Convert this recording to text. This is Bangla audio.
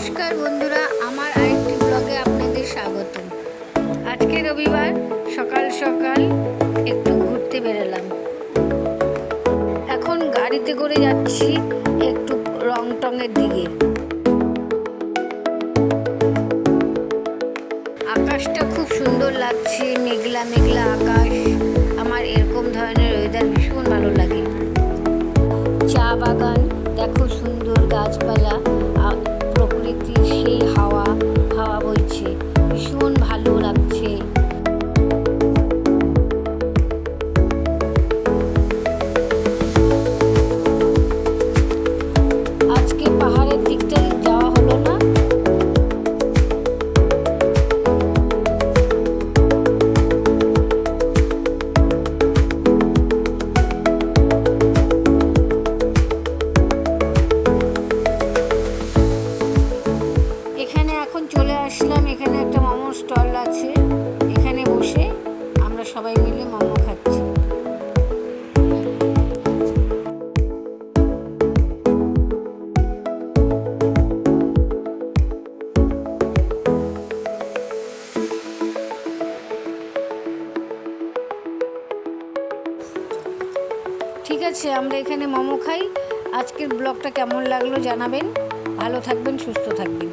নমস্কার বন্ধুরা, আমার আরেকটি ব্লগে আপনাদের স্বাগত। আজকে রবিবার, সকাল সকাল একটু ঘুরতে বেরোলাম। এখন গাড়িতে করে যাচ্ছি একটু রংটংয়ের দিকে। আকাশটা খুব সুন্দর লাগছে, মেঘলা মেঘলা আকাশ। আমার এরকম ধরনের ওয়েদার ভীষণ ভালো লাগে। চা বাগান দেখো, সুন্দর গাছপালা, প্রকৃতির সেই হাওয়া বইছে, ভীষণ ভালো লাগছে। আজকে পাহাড়ের দিকটা যাওয়া হলো না। এখানে এখন চলে আসলাম, এখানে একটা মোমোর স্টল আছে, এখানে বসে আমরা সবাই মিলে মোমো খাচ্ছি। ঠিক আছে, আমরা এখানে মোমো খাই। আজকের ব্লগটা কেমন লাগলো জানাবেন। ভালো থাকবেন, সুস্থ থাকবেন।